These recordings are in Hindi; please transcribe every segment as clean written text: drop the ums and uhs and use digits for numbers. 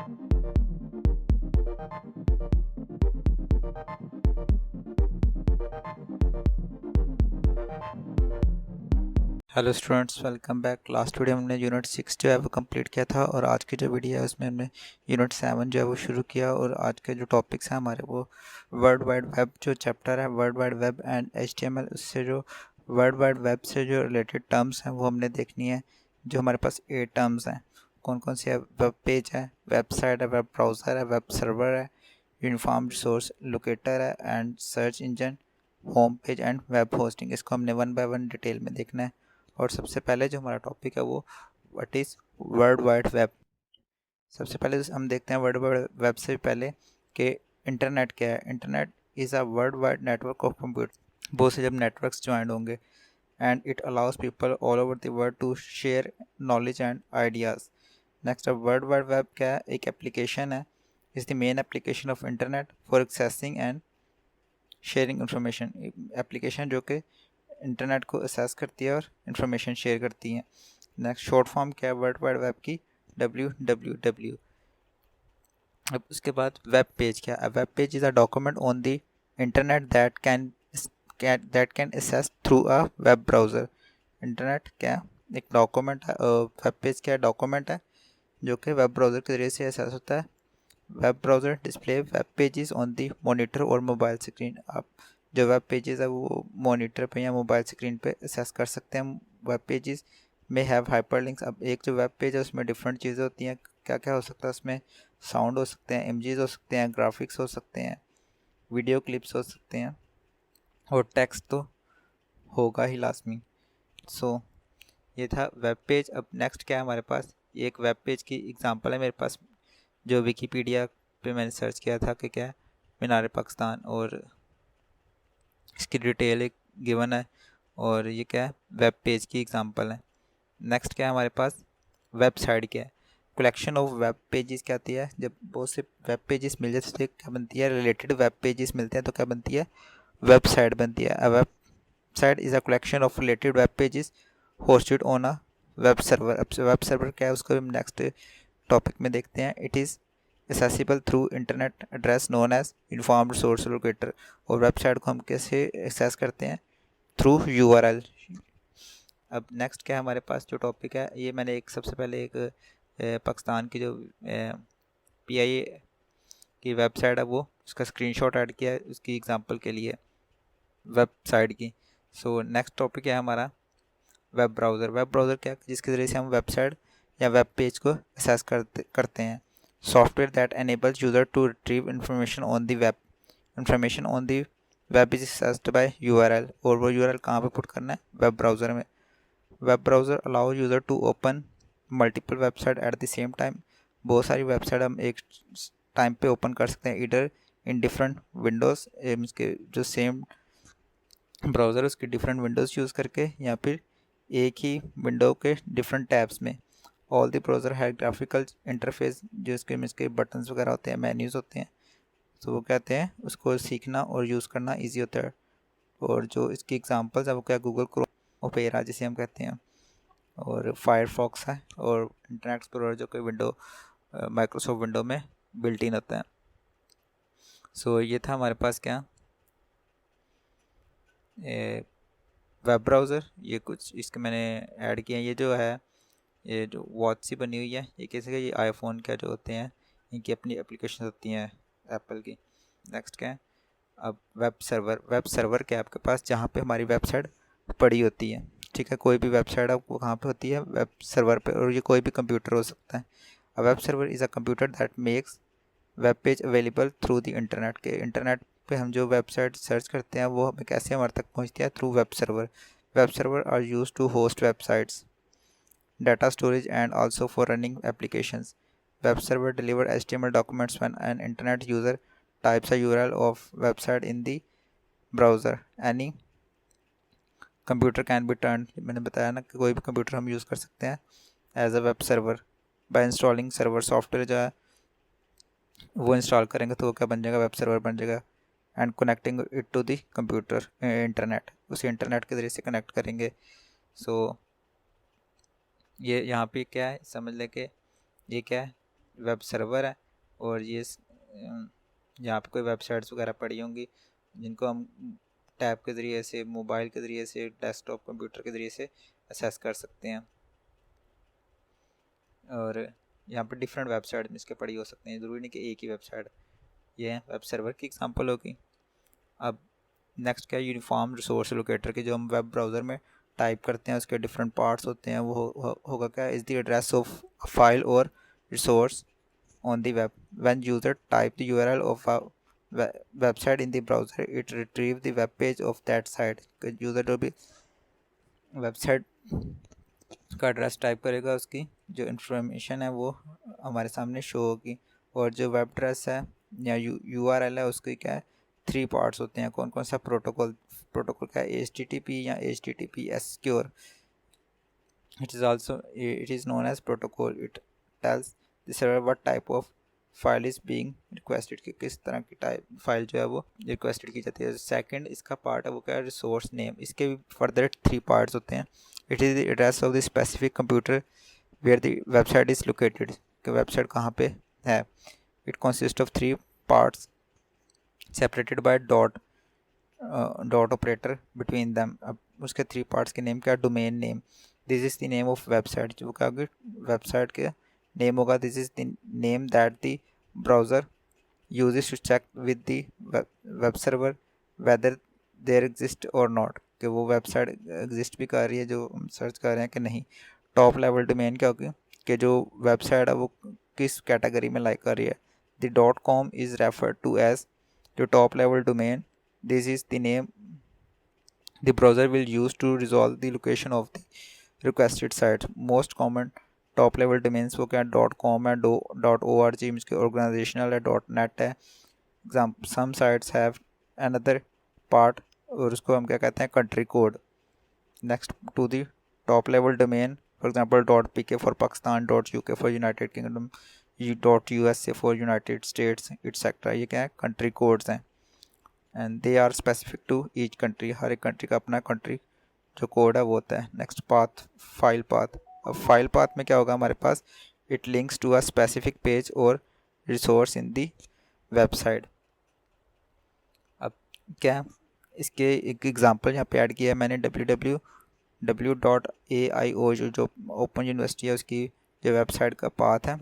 Hello students, welcome back. Last video हमने यूनिट 6 जो है वो कंप्लीट किया था और आज की जो वीडियो है उसमें हमने यूनिट 7 जो है वो शुरू किया। और आज के जो टॉपिक्स हैं हमारे वो वर्ल्ड वाइड वेब जो चैप्टर है world wide web and HTML, उससे जो वर्ल्ड वाइड वेब से जो रिलेटेड टर्म्स हैं वो हमने देखनी है। जो हमारे पास 8 टर्म्स हैं, कौन कौन सी है? वेब पेज है, वेबसाइट है, वेब ब्राउज़र है, वेब सर्वर है, यूनिफॉर्म रिसोर्स लोकेटर है and search engine, home page and web hosting. इसको हमने 1 बाय 1 डिटेल में देखना है। और सबसे पहले जो हमारा टॉपिक है वो what is world wide web. सबसे पहले हम देखते हैं वर्ल्ड वाइड वेब से पहले कि इंटरनेट क्या है। Internet is a world wide network of computer. बहुत से जब नेटवर्क्स ज्वाइन होंगे and it allows people all over the world to share knowledge and ideas. Next, अब वर्ल्ड वाइड वेब क्या है? एक एप्लीकेशन है, is the main application of internet for accessing and sharing information. Application जो कि इंटरनेट को असेस करती है और इंफॉर्मेशन शेयर करती है। नेक्स्ट, शॉर्ट फॉर्म क्या है वर्ल्ड वाइड वेब की? WWW। अब उसके बाद वेब पेज क्या है? Web page is a document on the internet that can access through a web browser. Internet क्या? एक डॉक्यूमेंट है। वेब पेज क्या है? डॉक्यूमेंट है जो कि वेब ब्राउज़र के ज़रिए से एक्सेस होता है। Web browser display web pages on the monitor और मोबाइल स्क्रीन। आप जो वेब पेजेस है वो मॉनिटर पे या मोबाइल स्क्रीन पे एक्सेस कर सकते हैं। वेब पेजेस में हैव हाइपरलिंक्स। अब एक जो वेब पेज है उसमें डिफरेंट चीज़ें होती हैं। क्या क्या हो सकता है उसमें? साउंड हो सकते हैं, इमेजेस हो सकते हैं, ग्राफिक्स हो सकते हैं, वीडियो क्लिप्स हो सकते हैं और टेक्स्ट तो होगा ही लाजमी। सो ये था वेब पेज। अब नेक्स्ट क्या है हमारे पास? ये एक वेब पेज की एग्जांपल है मेरे पास जो विकीपीडिया पे मैंने सर्च किया था कि क्या है मीनार पाकिस्तान, और इसकी डिटेल एक गिवन है और ये क्या है? वेब पेज की एग्जांपल है। नेक्स्ट क्या है हमारे पास? वेबसाइट क्या है? कलेक्शन ऑफ वेब पेजेस क्या आती है? जब बहुत से वेब पेजेस मिल जाते हैं तो क्या बनती है? रिलेटेड वेब पेजेस मिलते हैं तो क्या बनती है? वेबसाइट बनती है। A website is a collection of related web pages hosted on a web server. अब वेब सर्वर क्या है उसको हम नेक्स्ट टॉपिक में देखते हैं। It is accessible through internet address known as uniform resource locator. और वेबसाइट को हम कैसे एक्सेस करते हैं? Through URL। अब नेक्स्ट क्या है हमारे पास जो टॉपिक है? ये मैंने एक सबसे पहले एक पाकिस्तान की जो PIA की वेबसाइट है वो उसका स्क्रीनशॉट ऐड किया है उसकी एग्जांपल के लिए वेबसाइट की। सो नेक्स्ट टॉपिक है हमारा वेब ब्राउज़र। वेब ब्राउज़र क्या है? जिसके ज़रिए से हम वेबसाइट या वेब पेज को एक्सेस करते हैं। Software that enables user to retrieve information on the web. Information on the web is accessed by URL। और वो URL कहाँ पे पुट करना है? वेब ब्राउज़र में। Web browser allow user to open multiple website at the same time. बहुत सारी वेबसाइट हम एक टाइम पे ओपन कर सकते हैं, इधर इन डिफरेंट विंडोज़। के जो सेम ब्राउज़र उसकी डिफरेंट विंडोज़ यूज़ करके या फिर एक ही विंडो के डिफरेंट टैब्स में। ऑल द ब्राउज़र है ग्राफिकल इंटरफेस, जो इसके बटन्स वगैरह होते हैं, मेन्यूज़ होते हैं, तो वो कहते हैं उसको सीखना और यूज़ करना इजी होता है। और जो इसकी एग्जांपल्स है वो क्या? गूगल क्रोम, ओपेरा जिसे हम कहते हैं, और फायरफॉक्स है, और इंटरनेट एक्सप्लोरर जो कि विंडो माइक्रोसॉफ्ट विंडो में बिल्ट इन होता है। सो ये था हमारे पास क्या? Web browser. ये कुछ इसके मैंने ऐड किए हैं। ये जो है ये जो वॉच सी बनी हुई है ये कैसे? ये आईफोन का जो होते हैं इनकी अपनी एप्लीकेशन होती हैं एप्पल की। नेक्स्ट क्या है? अब वेब सर्वर। वेब सर्वर क्या है आपके पास? जहाँ पे हमारी वेबसाइट पड़ी होती है। ठीक है, कोई भी वेबसाइट आपको कहाँ पे होती है? वेब सर्वर पे। और ये कोई भी कंप्यूटर हो सकता है। अ web server is a computer that makes web page available through the internet. के इंटरनेट पे हम जो वेबसाइट सर्च करते हैं वो हमें कैसे हमारे तक पहुँचती है? Through web server. Web server are use to host websites, data storage and also for running applications. Web server deliver HTML documents when an internet user types a URL of website in the browser. Any computer can be turned, मैंने बताया ना कि कोई भी कंप्यूटर हम यूज़ कर सकते हैं as a web server by installing server software. जो है वो इंस्टॉल करेंगे तो वो क्या बन जाएगा? वेब सर्वर बन जाएगा। And connecting it to the computer internet, उसी इंटरनेट के ज़रिए से कनेक्ट करेंगे। सो ये यहाँ पे क्या है समझ लें कि ये क्या है? वेब सर्वर है, और ये यहाँ पे कोई वेबसाइट्स वगैरह पड़ी होंगी जिनको हम टैब के ज़रिए से, मोबाइल के ज़रिए से, डेस्कटॉप कंप्यूटर के ज़रिए से असेस कर सकते हैं। और यहाँ पर डिफरेंट वेबसाइट इसके पड़ी हो सकते हैं, ज़रूरी नहीं कि एक ही वेबसाइट। ये वेब सर्वर की एग्जांपल होगी। अब नेक्स्ट क्या है, यूनिफॉर्म रिसोर्स लोकेटर की, जो हम वेब ब्राउज़र में टाइप करते हैं उसके डिफरेंट पार्ट्स होते हैं। वो होगा क्या, is the address of file और resource on the web. When user type the URL of a website in the browser, it retrieve the web page of that site. User जो भी वेबसाइट का एड्रेस टाइप करेगा उसकी जो इंफॉर्मेशन है वो हमारे सामने शो होगी। और जो वेब एड्रेस है या URL है उसकी क्या है, 3 पार्ट्स होते हैं। कौन कौन सा, प्रोटोकॉल क्या है, HTTP या HTTPS secure. It is known as protocol. It tells the server what type of file is being requested, कि किस तरह की टाइप फाइल जो है वो रिक्वेस्टेड की जाती है। सेकंड इसका पार्ट है वो क्या है, रिसोर्स नेम। इसके भी फर्दर 3 पार्ट्स होते हैं। It is the address of the specific computer where the website is located, कि वेबसाइट कहाँ पे है। It consist of 3 parts separated by dot operator between them. अब उसके 3 पार्ट्स के नेम क्या, domain name, this is the name of website, जो क्या होगी वेबसाइट के नेम होगा। This is the name that the browser uses to check with the web server weather there exist और नॉट, कि वो वेबसाइट एग्जिस्ट भी कर रही है जो हम सर्च कर रहे हैं कि नहीं। टॉप लेवल डोमेन क्या होगी, कि जो वेबसाइट है वो किस कैटेगरी में लाइक कर रही है। The .com is referred to as जो top level domain. This is the name the browser will use to resolve the location of the requested site. Most common top level domains वो क्या, .com है, .org इसके ऑर्गेनाइजेशनल है, .net है। Some sites have another part, और उसको हम क्या कहते हैं, country code. Next to the top level domain, for example .pk for Pakistan, .uk for United Kingdom, .usa for United States etcetera. ये क्या है, कंट्री कोड्स हैं, and they are specific to each country. हर एक कंट्री का अपना कंट्री जो कोड है वो होता है। Next path, file path. अब फाइल पाथ में क्या होगा हमारे पास, it links to a specific page और रिसोर्स इन दी वेबसाइट। अब क्या है, इसके एक एग्जांपल यहाँ पे ऐड किया है मैंने, www.aio जो ओपन यूनिवर्सिटी है उसकी जो वेबसाइट का पाथ है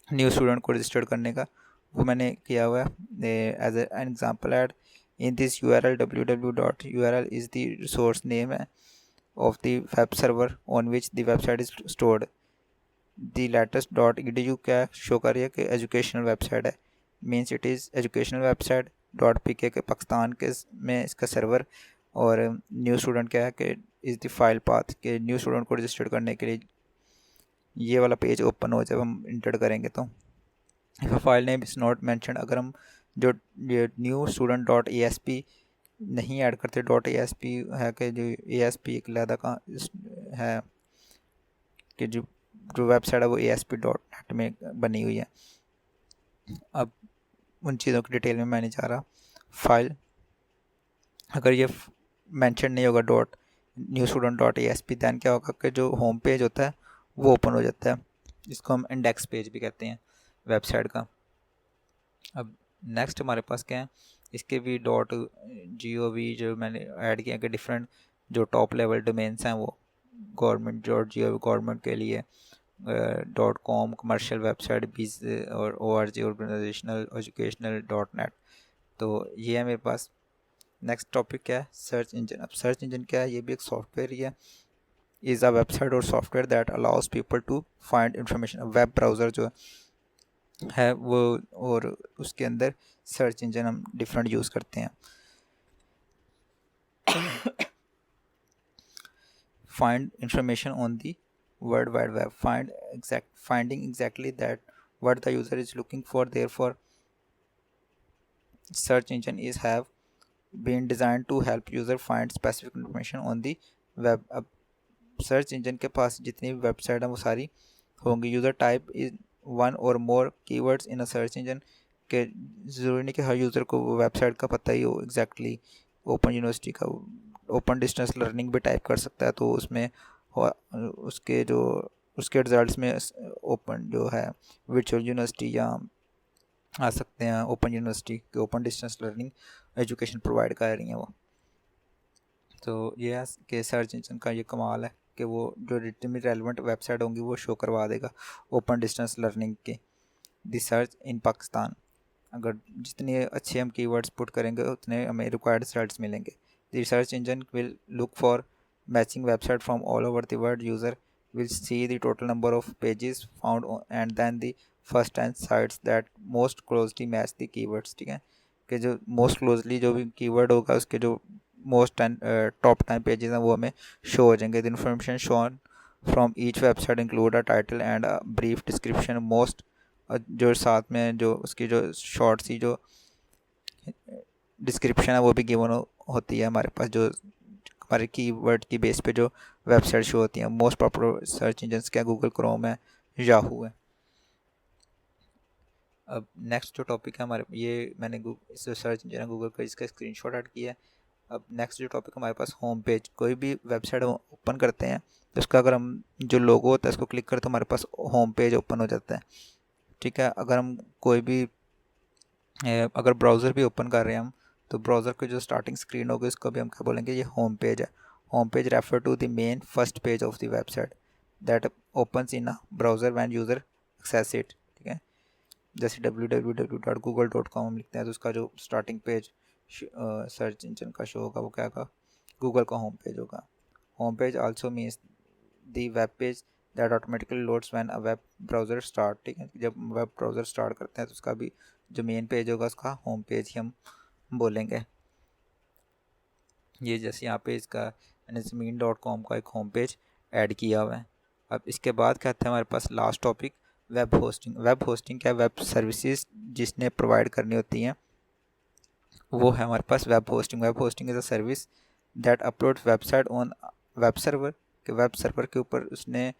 न्यू स्टूडेंट को रजिस्टर्ड करने का, वो मैंने किया हुआ है as an example add in this URL। www.url is the resource name है of the web server on which the website is stored. The latest .edu क्या शो कर रही है कि एजुकेशनल वेबसाइट है, means it is educational website. .pk के पाकिस्तान के में इसका सर्वर, और न्यू स्टूडेंट क्या है कि इज़ द फाइल पाथ, के न्यू स्टूडेंट को रजिस्टर्ड करने के लिए ये वाला पेज ओपन हो जब हम इंटर करेंगे। तो if a file name is not mentioned, अगर हम जो न्यू स्टूडेंट .asp नहीं ऐड करते, .asp है कि जो ASP एक अलहदा का है कि जो वेबसाइट है वो ASP.net में बनी हुई है। अब उन चीज़ों की डिटेल में मैं नहीं जा रहा। फाइल अगर ये मेंशन नहीं होगा न्यू स्टूडेंट .asp, दैन क्या होगा कि जो होम पेज होता है वो ओपन हो जाता है। इसको हम इंडेक्स पेज भी कहते हैं वेबसाइट का। अब नेक्स्ट हमारे पास क्या है, इसके भी .gov जो मैंने ऐड किया कि डिफरेंट जो टॉप लेवल डोमेन्स हैं वो गवर्नमेंट .gov गवर्नमेंट के लिए, .com कमर्शियल वेबसाइट, बीज और org ऑर्गेनाइजेशनल, एजुकेशनल, .net। तो ये है मेरे पास। नेक्स्ट टॉपिक क्या है, सर्च इंजन। अब सर्च इंजन क्या है, ये भी एक सॉफ्टवेयर ही है। इज़ अ वेबसाइट और software that allows people to find information. Web browser जो है वो, और उसके अंदर सर्च इंजन हम डिफरेंट यूज़ करते हैं। Find information on the world wide web, finding exactly that what the user is looking for. Therefore search engine is have been designed to help user find specific information on the web. अब सर्च इंजन के पास जितनी भी वेबसाइट है वो सारी होंगी। यूज़र टाइप इज वन और more keywords in a search engine, के ज़रूरी नहीं कि हर यूज़र को वो वेबसाइट का पता ही हो एग्जैक्टली। ओपन यूनिवर्सिटी का ओपन डिस्टेंस लर्निंग भी टाइप कर सकता है, तो उसमें उसके जो उसके रिजल्ट्स में ओपन जो है वर्चुअल यूनिवर्सिटी या आ सकते हैं ओपन यूनिवर्सिटी के open distance learning education provide कर रही हैं वो। तो ये है कि सर्च इंजन का ये कमाल है कि वो जो जितनी रेलिवेंट वेबसाइट होंगी वो शो करवा देगा ओपन डिस्टेंस लर्निंग के। दी सर्च इन पाकिस्तान, अगर जितने अच्छे हम कीवर्ड्स पुट करेंगे उतने हमें रिक्वायर्ड रिजल्ट्स मिलेंगे। The search engine will look for matching website from all over the world. User will see the total number of pages found and then the first 10 sites that most closely match the keywords. ठीक है, कि जो मोस्ट क्लोजली जो भी कीवर्ड होगा उसके जो मोस्ट टॉप 10 पेजेस हैं वो हमें शो हो जाएंगे। The information shown from each website include a title and a brief description. Most जो साथ में जो उसकी जो शॉर्ट सी जो डिस्क्रिप्शन है वो भी गिवन होती है हमारे पास, जो हमारे कीवर्ड की बेस पे जो वेबसाइट शो होती हैं। मोस्ट पॉपुलर सर्च इंजन्स क्या, गूगल क्रोम है, याहू है। अब नेक्स्ट जो टॉपिक है हमारे, ये मैंने इस सर्च इंजन है गूगल का, इसका स्क्रीनशॉट ऐड किया है। अब नेक्स्ट जो टॉपिक हमारे पास होम पेज, कोई भी वेबसाइट ओपन करते हैं तो उसका अगर हम जो लोगो होता है उसको क्लिक करें तो हमारे पास होम पेज ओपन हो जाता है। ठीक है, अगर हम कोई भी अगर ब्राउज़र भी ओपन कर रहे हैं हम तो ब्राउज़र की जो स्टार्टिंग स्क्रीन होगी उसको भी हम क्या बोलेंगे, ये होम पेज है। Home page refer to the main first page of the website that opens in a browser when user access it. ठीक है, जैसे www.google.com हम लिखते हैं तो उसका जो स्टार्टिंग पेज सर्च इंजन का शो होगा वो क्या होगा, गूगल का होम पेज होगा। Home page also means the web page that automatically loads when a web browser start. ठीक है, जब वेब ब्राउज़र स्टार्ट करते हैं तो उसका भी जो मेन पेज होगा उसका होम पेज ही हम बोलेंगे। ये जैसे यहाँ पे इसका nsmin.com का एक होम पेज ऐड किया हुआ है। अब इसके बाद क्या था हमारे पास last topic, web hosting. Web hosting क्या, वेब सर्विसेज जिसने प्रोवाइड करनी होती हैं वो है हमारे पास web hosting. Web hosting is a service that upload website on web server, के वेब सर्वर के ऊपर उसने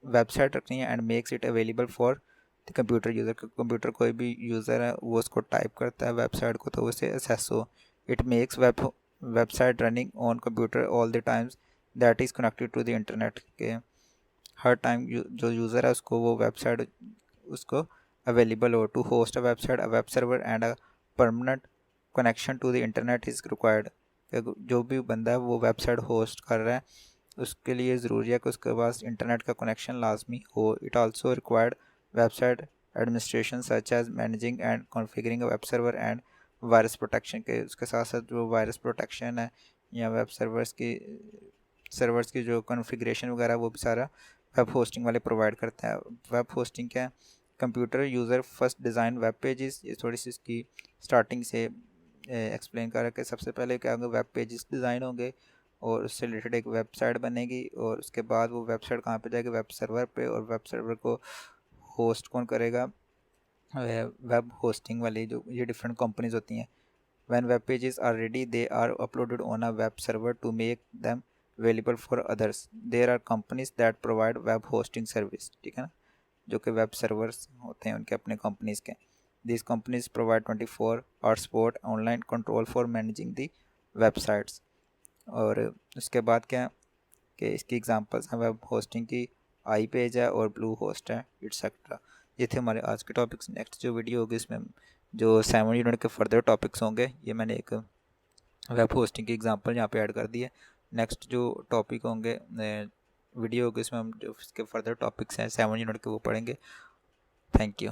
वेबसाइट रखनी है and makes it available for the computer user. Computer कोई भी यूज़र है वो उसको टाइप करता है वेबसाइट को तो उसे एक्सेस हो। It makes website running on computer all the times that is connected to the internet, के हर टाइम जो यूज़र है उसको वो वेबसाइट उसको अवेलेबल हो। To host a website a web server and a permanent connection to the internet is required. जो भी बंदा है वो वेबसाइट होस्ट कर रहा है उसके लिए ज़रूरी है कि उसके पास इंटरनेट का कनेक्शन लाजमी हो। It also required website administration such as managing and configuring a web server and virus protection, के उसके साथ साथ जो वायरस प्रोटेक्शन है या वेब सर्वर्स की जो कॉन्फ़िगरेशन वगैरह वो भी सारा वेब होस्टिंग वाले प्रोवाइड करते हैं। वेब होस्टिंग क्या है, computer user first design web pages. ये थोड़ी सी इसकी स्टार्टिंग से एक्सप्लेन कर रहा है। सबसे पहले क्या होंगे, वेब पेजेस डिज़ाइन होंगे और उससे रिलेटेड एक वेबसाइट बनेगी और उसके बाद वो वेबसाइट कहाँ पे जाएगी, वेब सर्वर पे, और वेब सर्वर को होस्ट कौन करेगा, वेब होस्टिंग वाली जो ये डिफरेंट कंपनीज होती हैं। When web pages are ready they are uploaded on a web server to make them available for others. There are companies that provide web hosting service. ठीक है ना, जो कि वेब सर्वर्स होते हैं उनके अपने कंपनीज़ के। This companies provide 24 hour support online control for managing the websites. और उसके बाद क्या कि इसकी एग्जांपल्स हैं वेब होस्टिंग की, आई पेज है और ब्लू होस्ट है, एटसेट्रा। ये थे हमारे आज के टॉपिक्स। नेक्स्ट जो वीडियो होगी इसमें जो 7 यूनिट के फर्दर टॉपिक्स होंगे, ये मैंने एक वेब होस्टिंग की एग्जांपल यहाँ पे ऐड कर दी है। नेक्स्ट जो टॉपिक होंगे वीडियो होगी इसमें हम जो इसके फर्दर टॉपिक्स हैं 7 यूनिट के वो पढ़ेंगे। Thank you.